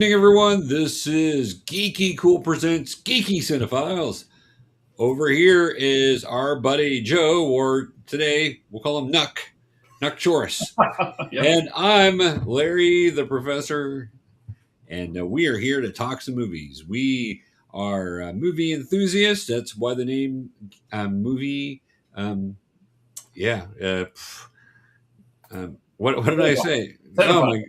Hey everyone, this is GeekyKOOL presents Geeky Cinephiles. Over here is our buddy Joe, or today we'll call him Nuck Choris. Yep. And I'm Larry the Professor, and we are here to talk some movies. We are movie enthusiasts. That's why the name movie. Um, yeah. What did I say? Oh Cinephiles. my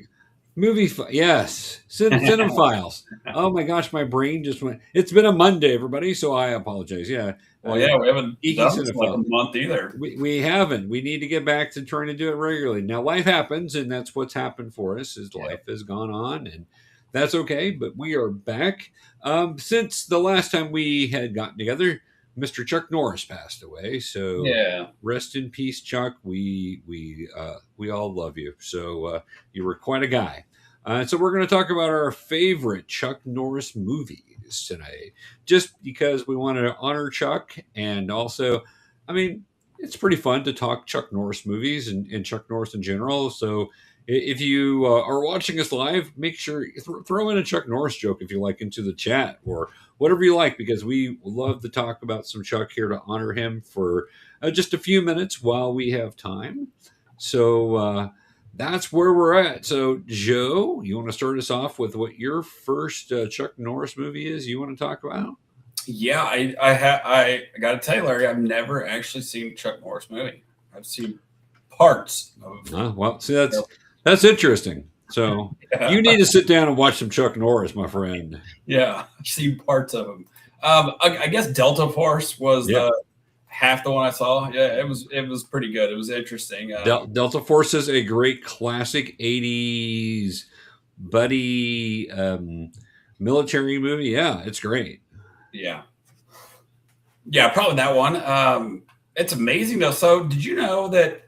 yes, Cinephiles. Oh my gosh, my brain just went. It's been a Monday, everybody, so I apologize. Yeah, Well, yeah, we haven't Geeky done this in like Cinephile. a month either. We haven't. We need to get back to trying to do it regularly. Now life happens, and that's what's happened for us. Is Yeah. life has gone on, and that's okay. But we are back. Since the last time we had gotten together, Mr. Chuck Norris passed away. So Yeah. rest in peace, Chuck. We all love you. So you were quite a guy. So we're going to talk about our favorite Chuck Norris movies tonight, just because we wanted to honor Chuck, and also, I mean, it's pretty fun to talk Chuck Norris movies and Chuck Norris in general. So if you are watching us live, make sure you throw in a Chuck Norris joke if you like into the chat or whatever you like, because we love to talk about some Chuck here to honor him for just a few minutes while we have time. So that's where we're at. So, Joe, you want to start us off with what your first Chuck Norris movie is you want to talk about? Yeah, I got to tell you, Larry, I've never actually seen a Chuck Norris movie. I've seen parts of. Well, see, that's interesting. So you need to sit down and watch some Chuck Norris, my friend. Yeah, I've seen parts of them. I guess Delta Force was Yeah. the half the one I saw. Yeah, it was pretty good. It was interesting. Delta Force is a great classic '80s buddy military movie. Yeah, it's great. Yeah, yeah, probably that one. It's amazing though. So, did you know that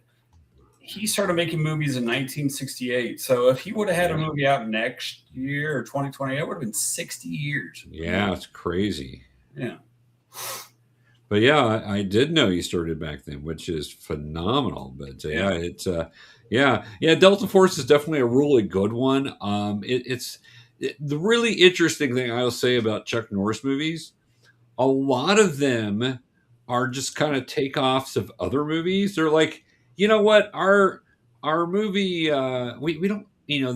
he started making movies in 1968? So, if he would have had a Yeah. movie out next year or 2020, it would have been 60 years. Yeah, it's crazy. Yeah. But yeah, I did know you started back then, which is phenomenal. But yeah, it's yeah. Delta Force is definitely a really good one. The really interesting thing I'll say about Chuck Norris movies. A lot of them are just kind of takeoffs of other movies. They're like, you know what, our movie, we don't,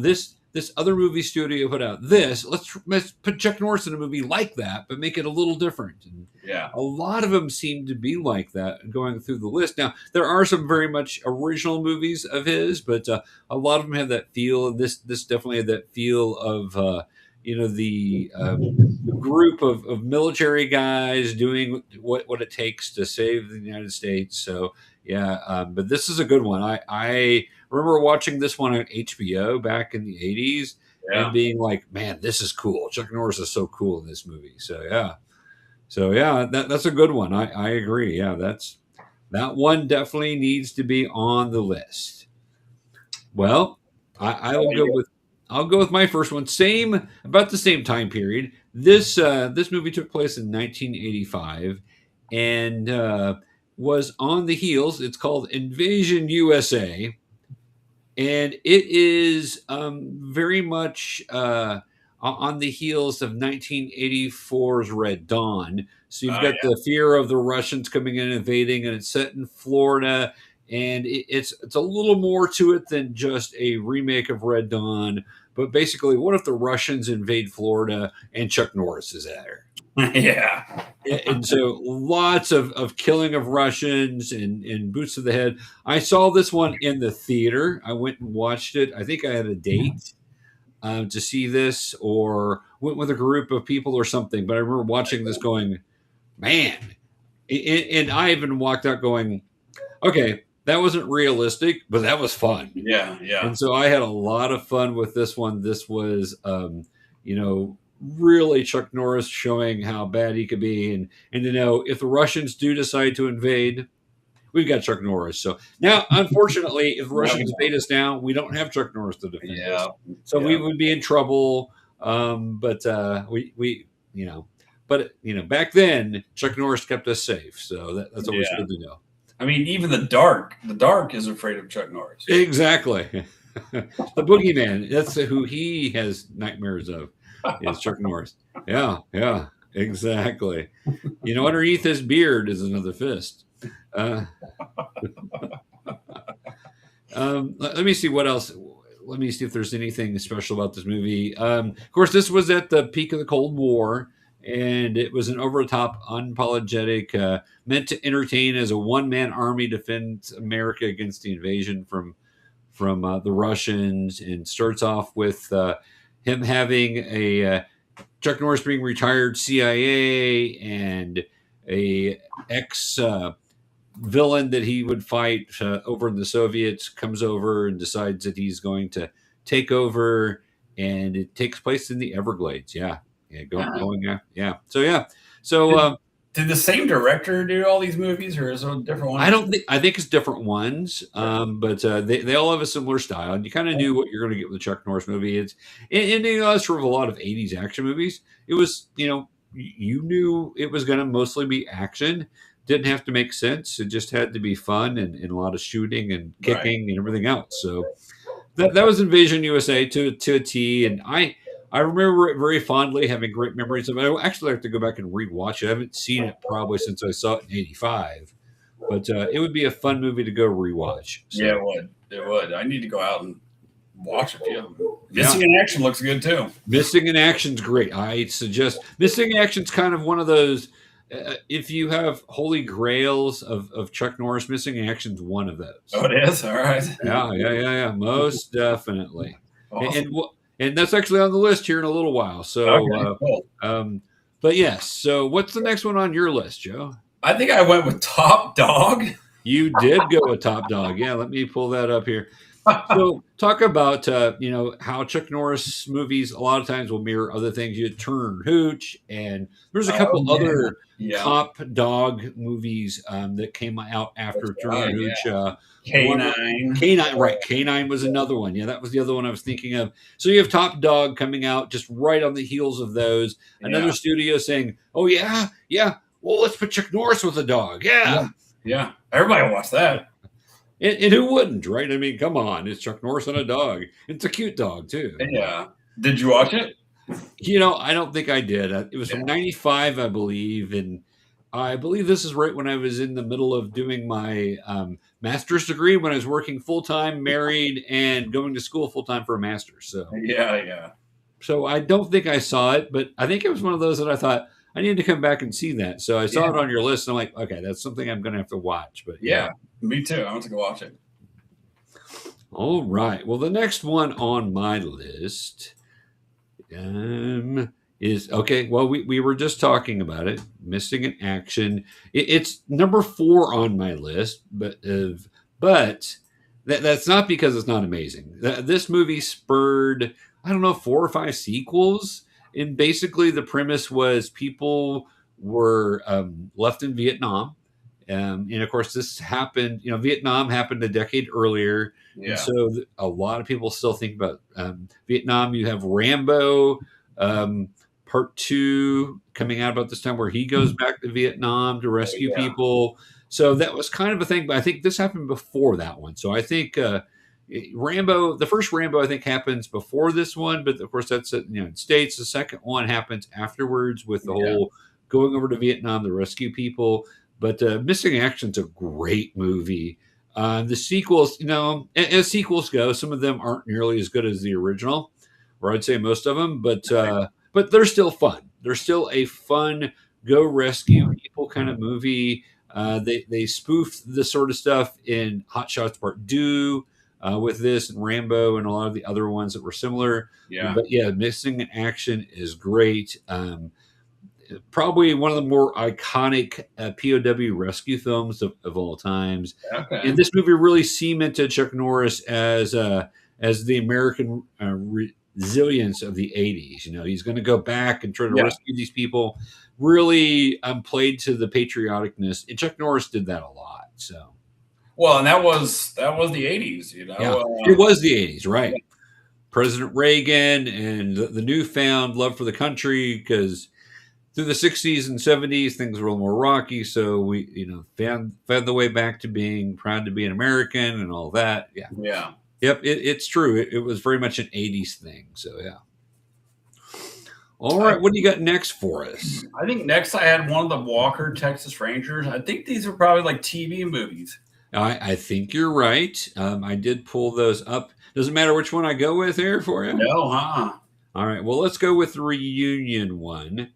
this other movie studio put out this. Let's put Chuck Norris in a movie like that, but make it a little different. And Yeah. a lot of them seem to be like that going through the list. Now there are some very much original movies of his, but a lot of them have that feel. This definitely had that feel of the group of military guys doing what it takes to save the United States. So yeah, but this is a good one. I remember watching this one on HBO back in the '80s and Yeah. being like, man, this is cool. Chuck Norris is so cool in this movie. So yeah, that's a good one. I agree. Yeah, that one definitely needs to be on the list. Well, I will There you go go. with I'll go with my first one. Same about the same time period. This movie took place in 1985 and was on the heels. It's called Invasion USA, and it is very much on the heels of 1984's Red Dawn. So you've got Yeah. the fear of the Russians coming in and invading, and it's set in Florida. And it's a little more to it than just a remake of Red Dawn. But basically, what if the Russians invade Florida and Chuck Norris is there? Yeah. And so lots of killing of Russians and boots to the head. I saw this one in the theater. I went and watched it. I think I had a date to see this, or went with a group of people or something. But I remember watching this, going, man, and I even walked out going, okay, that wasn't realistic, but that was fun. Yeah. Yeah. And so I had a lot of fun with this one. This was, really Chuck Norris showing how bad he could be, and if the Russians do decide to invade, we've got Chuck Norris. So now, unfortunately, if the Russians invade us now, we don't have Chuck Norris to defend us. Yeah. So we Yeah. would be in trouble. But back then Chuck Norris kept us safe. So that's always Yeah. good to know. I mean, even the dark is afraid of Chuck Norris. Exactly. The boogeyman. That's who he has nightmares of. Is Chuck Norris. Yeah, yeah, exactly. You know, underneath his beard is another fist. Uh, let me see what else. Let me see if there's anything special about this movie. Of course, this was at the peak of the Cold War, and it was an over-the-top, unapologetic, meant to entertain as a one-man army defends America against the invasion from the Russians, and starts off with him having a Chuck Norris being retired CIA and a ex villain that he would fight over in the Soviets comes over and decides that he's going to take over, and it takes place in the Everglades. Yeah, yeah, going yeah. So yeah, so did the same director do all these movies, or is it a different one? I don't think. I think it's different ones, but they all have a similar style, and you kind of knew what you're going to get with the Chuck Norris movie. It's and you know, sort of a lot of '80s action movies. It was, you know, you knew it was going to mostly be action. Didn't have to make sense. It just had to be fun and a lot of shooting and kicking and everything else. So that was Invasion USA to a T, and I remember it very fondly, having great memories of it. I actually have to go back and rewatch it. I haven't seen it probably since I saw it in '85, but it would be a fun movie to go rewatch. So. Yeah, it would. It would. I need to go out and watch a few. Missing in Action looks good too. Missing in Action's great. I suggest Missing in Action's kind of one of those. If you have holy grails of Chuck Norris, Missing in Action's one of those. Oh, it is. All right. Yeah. Most definitely. Awesome. And that's actually on the list here in a little while. So, okay, cool. But yes. So, what's the next one on your list, Joe? I think I went with Top Dog. You did go with Top Dog. Yeah, let me pull that up here. So, talk about you know, how Chuck Norris movies a lot of times will mirror other things. You had Turner and Hooch, and there's a couple other Top Dog movies that came out after Turner and Hooch. K9. Right. K9 was another one. Yeah, that was the other one I was thinking of. So you have Top Dog coming out just right on the heels of those. Another studio saying, "Oh yeah, well, let's put Chuck Norris with a dog." Yeah. Everybody will watch that. And who wouldn't, right? I mean, come on, it's Chuck Norris and a dog. It's a cute dog too. Yeah. Did you watch it? You know, I don't think I did. It was from '95, I believe, and I believe this is right when I was in the middle of doing my master's degree, when I was working full time, married, and going to school full time for a master's. So yeah. So I don't think I saw it, but I think it was one of those that I thought I need to come back and see that. So I saw it on your list, and I'm like, okay, that's something I'm going to have to watch. But yeah, me too. I want to go watch it. All right. Well, the next one on my list is okay. Well, we were just talking about it, Missing in Action. It's number 4 on my list, but that's not because it's not amazing. This movie spurred, I don't know, 4 or 5 sequels, and basically the premise was people were left in Vietnam. And of course, this happened, you know, Vietnam happened a decade earlier. Yeah. And so a lot of people still think about Vietnam. You have Rambo Part 2 coming out about this time, where he goes back to Vietnam to rescue people. So that was kind of a thing, but I think this happened before that one. So I think Rambo, the first Rambo, I think happens before this one, but of course that's in the United States. The second one happens afterwards with the whole going over to Vietnam to rescue people. But Missing Action's a great movie. The sequels, you know, as sequels go, some of them aren't nearly as good as the original, or I'd say most of them, but they're still fun. They're still a fun go rescue people kind of movie. They spoofed this sort of stuff in Hot Shots Part 2 with this, and Rambo, and a lot of the other ones that were similar. Yeah. But yeah, Missing in Action is great. Probably one of the more iconic POW rescue films of all times. Okay. And this movie really cemented Chuck Norris as the American resilience of the 80s. You know, he's going to go back and try to rescue these people. Really played to the patrioticness. And Chuck Norris did that a lot. So, well, and that was the 80s, you know. Yeah, it was the 80s, right? Yeah. President Reagan and the newfound love for the country, because through the 60s and 70s, things were a little more rocky. So we, you know, found the way back to being proud to be an American and all that. Yeah. Yeah. Yep, it's true. It was very much an '80s thing. So yeah. All I, right, what do you got next for us? I think next I had one of the Walker Texas Rangers. I think these are probably like TV movies. I think you're right. I did pull those up. Doesn't matter which one I go with here for you. No, huh? All right. Well, let's go with the reunion one,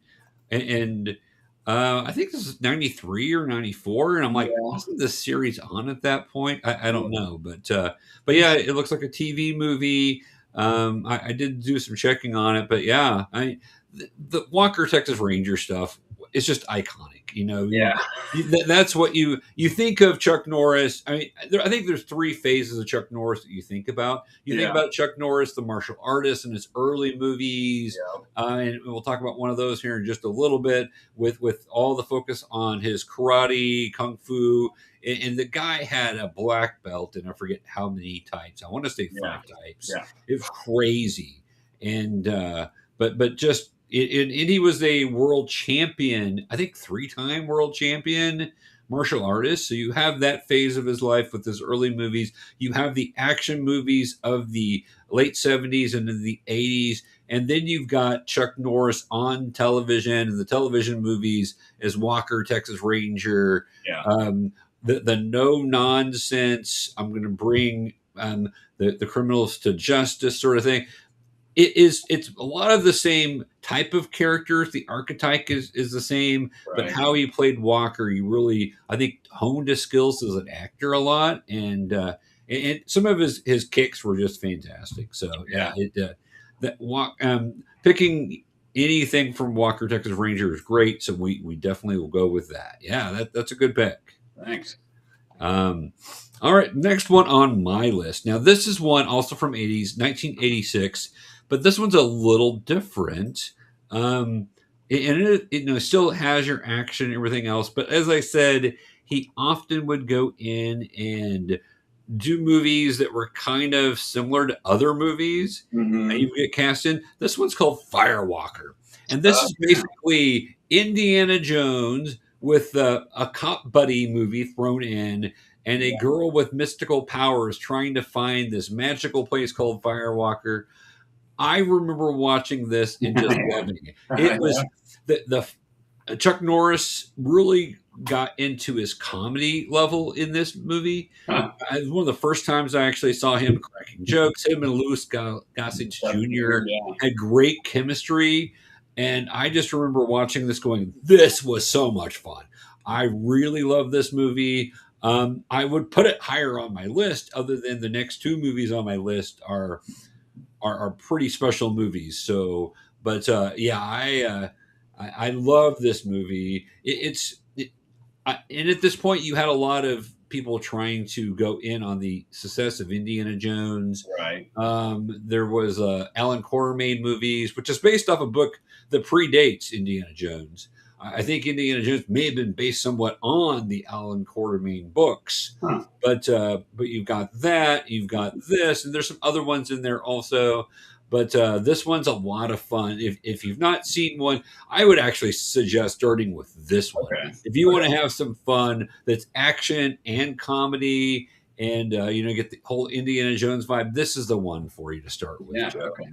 and I think this is '93 or '94, and I'm like, Yeah. wasn't this series on at that point? I don't Yeah. know, but yeah, it looks like a TV movie. I did do some checking on it, but yeah, the Walker Texas Ranger stuff is just iconic. Yeah. That's what you think of Chuck Norris. I mean, I think there's three phases of Chuck Norris that you think about. You think Yeah. about Chuck Norris, the martial artist, and his early movies, Yeah. and we'll talk about one of those here in just a little bit. With all the focus on his karate, kung fu, and the guy had a black belt, and I forget how many types. I want to say Yeah. 5 types. Yeah. It was crazy, and but just and he was a world champion, I think 3-time world champion martial artist. So you have that phase of his life with his early movies. You have the action movies of the late '70s and in the '80s. And then you've got Chuck Norris on television and the television movies as Walker, Texas Ranger. Yeah. The no nonsense, I'm going to bring the criminals to justice sort of thing. It's a lot of the same type of characters. The archetype is the same, but Right. how he played Walker, you really, I think, honed his skills as an actor a lot, and some of his kicks were just fantastic. So yeah, picking anything from Walker Texas Ranger is great. So we definitely will go with that. Yeah, that's a good pick. Thanks. All right, next one on my list. Now, this is one also from '80s, 1986, but this one's a little different. And it still has your action and everything else, but as I said, he often would go in and do movies that were kind of similar to other movies, and Mm-hmm. you get cast in. This one's called Firewalker, and this is Yeah. basically Indiana Jones with a cop buddy movie thrown in, and a girl with mystical powers trying to find this magical place called Firewalker. I remember watching this and just loving it. It was the Chuck Norris really got into his comedy level in this movie. Huh. It was one of the first times I actually saw him cracking jokes. Him and Louis Gossett Jr. Yeah. had great chemistry, and I just remember watching this, going, "This was so much fun." I really love this movie. I would put it higher on my list, other than the next two movies on my list are pretty special movies. So, but yeah, I love this movie. And at this point, you had a lot of people trying to go in on the success of Indiana Jones. Right. There was Alan Quartermain movies, which is based off a book that predates Indiana Jones. I think Indiana Jones may have been based somewhat on the Alan Quartermain books, Huh. but you've got that, you've got this, and there's some other ones in there also. But this one's a lot of fun. If you've not seen one, I would actually suggest starting with this one. Okay. If you want to have some fun, that's action and comedy, and get the whole Indiana Jones vibe, this is the one for you to start with. Yeah. Joe. Okay.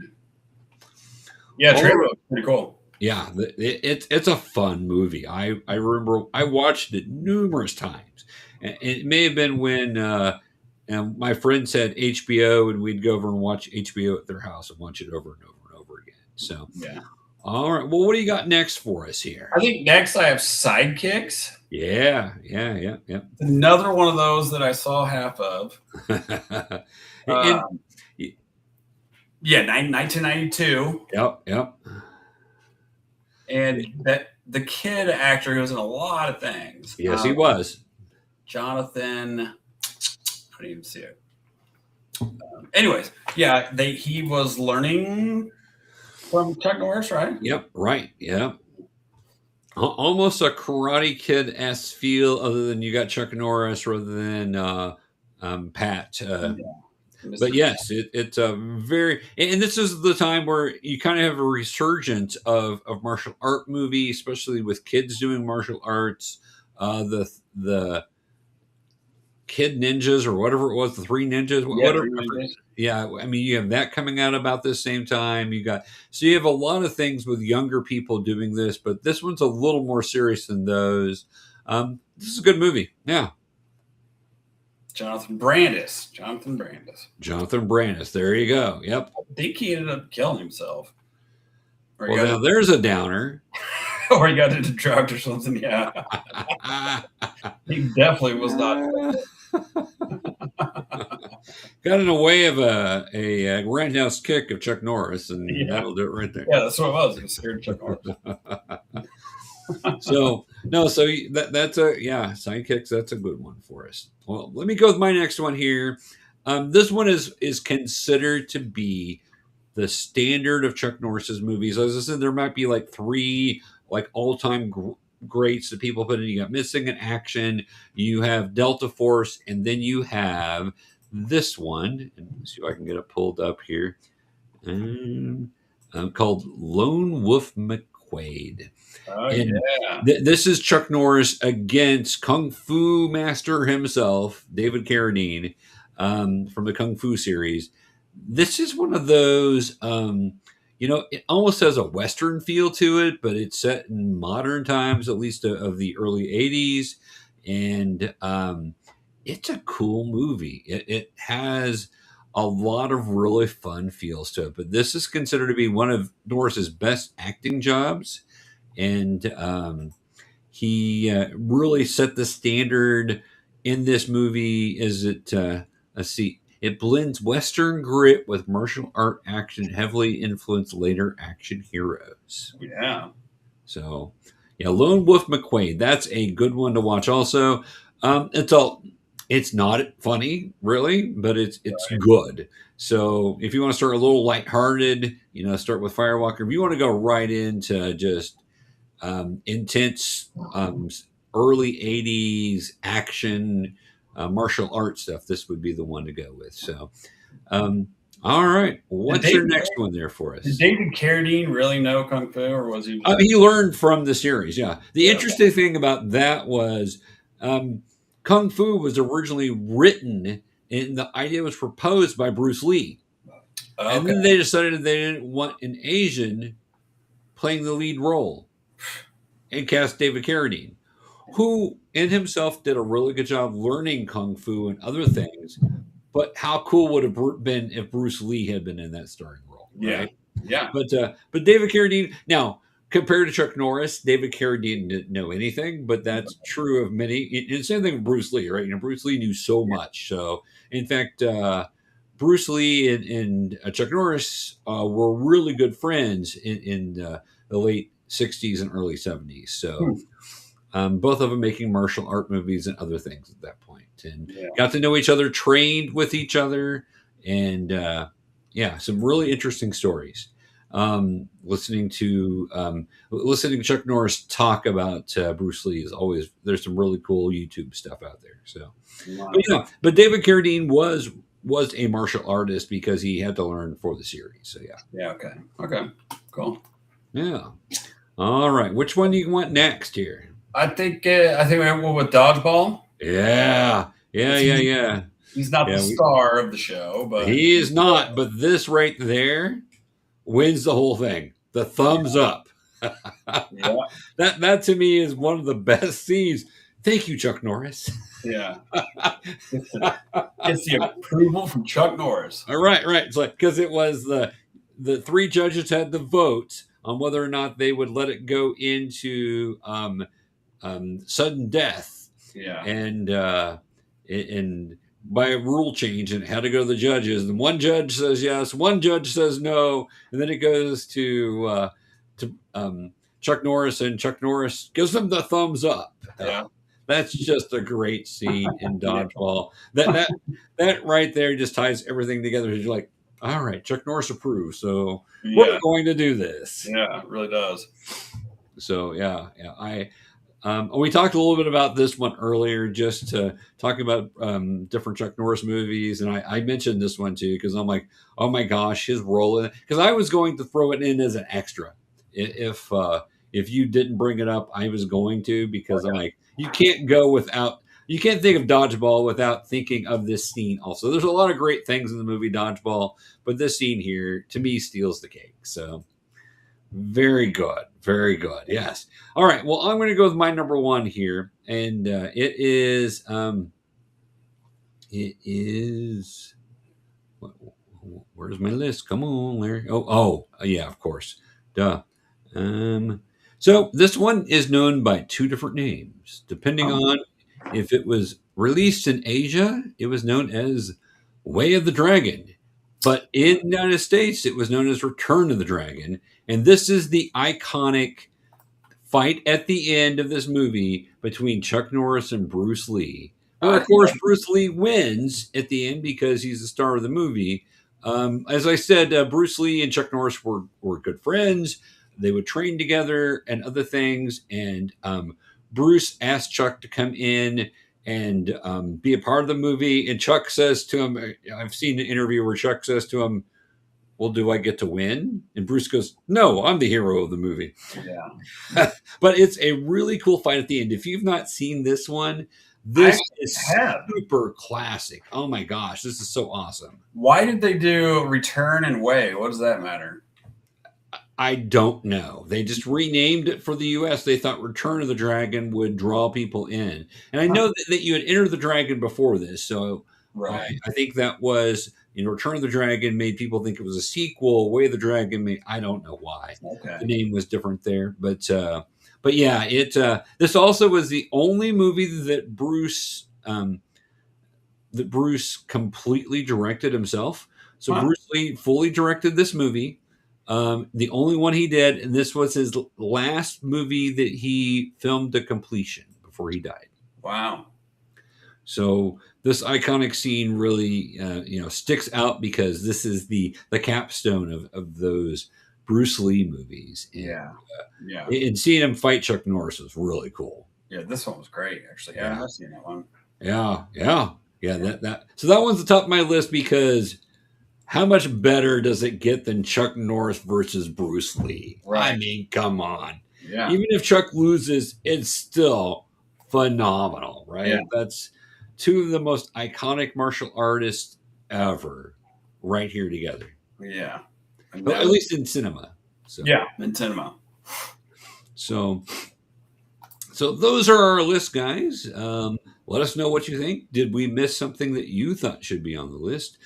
Yeah. Trailer looks pretty cool. Yeah, it's a fun movie. I remember I watched it numerous times. And it may have been when my friends had HBO, and we'd go over and watch HBO at their house and watch it over and over and over again. So, Yeah. all right. Well, what do you got next for us here? I think next I have Sidekicks. Yeah. Another one of those that I saw half of. And, Yeah, 1992. Yep. And that the kid actor who was in a lot of things. Yes, he was. Jonathan. I didn't even see it. Anyways, yeah, he was learning from Chuck Norris, right? Yep, right. Yep. Almost a Karate Kid-esque feel, other than you got Chuck Norris rather than Pat. But yes, it's a very, and this is the time where you kind of have a resurgence of martial art movie, especially with kids doing martial arts. The Kid Ninjas or whatever it was, the Three Ninjas, Yeah, whatever. Three Ninjas. Yeah, I mean, you have that coming out about the same time. So you have a lot of things with younger people doing this, but this one's a little more serious than those. This is a good movie. Yeah. Jonathan Brandis. Jonathan Brandis. There you go. Yep. I think he ended up killing himself. Well, now there's a downer. Or he got into drugs or something. Yeah. He definitely was not. Got in the way of a roundhouse kick of Chuck Norris, and that'll do it right there. Yeah, that's what it was. He was scared of Chuck Norris. So that's sidekicks. That's a good one for us. Well, let me go with my next one here. This one is considered to be the standard of Chuck Norris's movies. As I said, there might be like three like all-time greats that people put in. You got Missing in Action, you have Delta Force, and then you have this one. And see if I can get it pulled up here. Called Lone Wolf McQuade. Oh, and this is Chuck Norris against Kung Fu master himself, David Carradine, from the Kung Fu series. This is one of those, it almost has a Western feel to it, but it's set in modern times, at least of the early 80s. And it's a cool movie. It has a lot of really fun feels to it, but this is considered to be one of Norris's best acting jobs. And he really set the standard in this movie. It blends Western grit with martial art action, heavily influenced later action heroes. Yeah. So, Lone Wolf McQuade. That's a good one to watch. Also, it's not funny really, but it's right. Good. So if you want to start a little lighthearted, start with Firewalker. If you want to go right into just intense early 80s action martial art stuff, this would be the one to go with. So all right, what's your next one there for us? Did David Carradine really know Kung Fu, or was he he learned from the series? The interesting thing about that was Kung Fu was originally written and the idea was proposed by Bruce Lee. And then they decided they didn't want an Asian playing the lead role and cast David Carradine, who in himself did a really good job learning Kung Fu and other things. But how cool would it have been if Bruce Lee had been in that starring role? Right? Yeah. But David Carradine, now compared to Chuck Norris, David Carradine didn't know anything, but that's true of many. And same thing with Bruce Lee, right? Bruce Lee knew so much. So in fact, Bruce Lee and Chuck Norris were really good friends in the late 60s and early 70s. So both of them making martial art movies and other things at that point, and got to know each other, trained with each other, and some really interesting stories. Listening to Chuck Norris talk about Bruce Lee is always, there's some really cool YouTube stuff out there. So, but David Carradine was a martial artist because he had to learn for the series. So okay, cool. Yeah. All right, which one do you want next here? I think we went with Dodgeball. Yeah. He's not the star of the show, but he is not. But this right there wins the whole thing. The thumbs up. That to me is one of the best scenes. Thank you, Chuck Norris. Yeah. It's the approval from Chuck Norris. All right. It's like, because it was the three judges had the vote on whether or not they would let it go into sudden death. Yeah. And by a rule change, and it had to go to the judges. And one judge says yes, one judge says no, and then it goes to Chuck Norris, and Chuck Norris gives them the thumbs up. Yeah. That's just a great scene in Dodgeball. That right there just ties everything together. You're like, all right, Chuck Norris approves, so we're going to do this. Yeah, it really does. So we talked a little bit about this one earlier, just talking about different Chuck Norris movies, and I mentioned this one too because I'm like, oh my gosh, his role in it. Because I was going to throw it in as an extra if you didn't bring it up, I was going to, because I'm like, you can't go without you can't think of Dodgeball without thinking of this scene. Also, there's a lot of great things in the movie Dodgeball, but this scene here to me steals the cake. So very good, very good. Yes. All right. Well, I'm going to go with my number one here, and it is. Where's my list? Come on, Larry. Yeah, of course. Duh. So this one is known by two different names, depending on if it was released in Asia. It was known as Way of the Dragon, but in the United States, it was known as Return of the Dragon. And this is the iconic fight at the end of this movie between Chuck Norris and Bruce Lee. Where, of course, Bruce Lee wins at the end because he's the star of the movie. As I said, Bruce Lee and Chuck Norris were good friends. They would train together and other things. And Bruce asked Chuck to come in and be a part of the movie. And Chuck says to him, I've seen an interview where Chuck says to him, well, do I get to win? And Bruce goes, no, I'm the hero of the movie. Yeah. But it's a really cool fight at the end. If you've not seen this one, this is super classic. Oh my gosh, this is so awesome. Why did they do Return and Way? What does that matter? I don't know. They just renamed it for the U.S. They thought Return of the Dragon would draw people in. And I know that you had Enter the Dragon before this. So right. I think that was, Return of the Dragon made people think it was a sequel. Way of the Dragon I don't know why. Okay. The name was different there. But yeah, this also was the only movie that Bruce completely directed himself. So Bruce Lee fully directed this movie. The only one he did, and this was his last movie that he filmed to completion before he died. Wow. So this iconic scene really, sticks out because this is the capstone of those Bruce Lee movies. And, and seeing him fight Chuck Norris was really cool. Yeah, this one was great, actually. Yeah, I've seen that one. Yeah. So that one's the top of my list because how much better does it get than Chuck Norris versus Bruce Lee? Right. I mean, come on. Yeah. Even if Chuck loses, it's still phenomenal, right? Yeah. That's two of the most iconic martial artists ever right here together. Yeah. Well, at least in cinema. So. Yeah, in cinema. So those are our list, guys. Let us know what you think. Did we miss something that you thought should be on the list?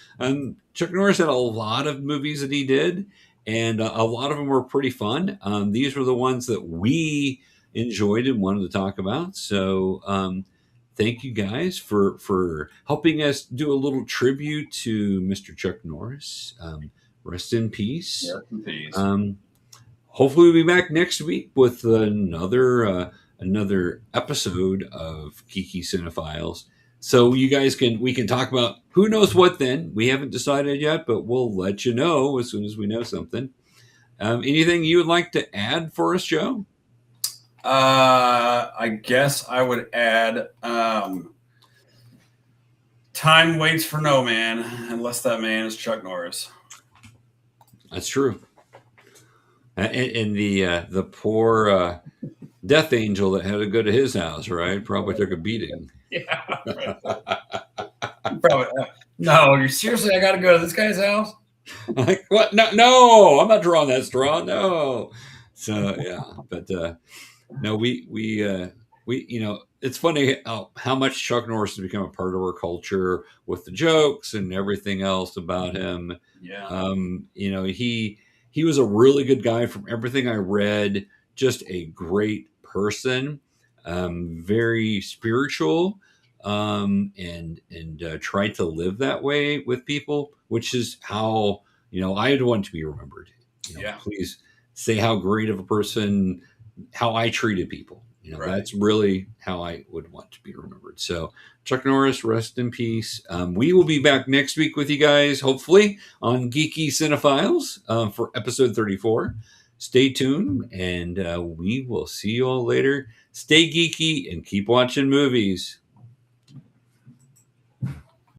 Chuck Norris had a lot of movies that he did, and a lot of them were pretty fun. These were the ones that we enjoyed and wanted to talk about. So thank you guys for helping us do a little tribute to Mr. Chuck Norris. Rest in peace. Rest in peace. Hopefully we'll be back next week with another episode of Geeky Cinephiles. So we can talk about who knows what then. We haven't decided yet, but we'll let you know as soon as we know something. Anything you would like to add for us, Joe? I guess I would add time waits for no man unless that man is Chuck Norris. That's true. And the poor death angel that had to go to his house, right? Probably took a beating. Yeah. Probably. No, seriously, I got to go to this guy's house? Like, what? No, I'm not drawing that straw. No. So, yeah. But, no, we it's funny how much Chuck Norris has become a part of our culture with the jokes and everything else about him. Yeah. He was a really good guy from everything I read, just a great person, very spiritual, and tried to live that way with people, which is how, I'd want to be remembered. Please say how great of a person, how I treated people. Right. That's really how I would want to be remembered. So Chuck Norris, rest in peace. We will be back next week with you guys, hopefully, on Geeky Cinephiles for episode 34. Stay tuned, and we will see you all later. Stay geeky and keep watching movies.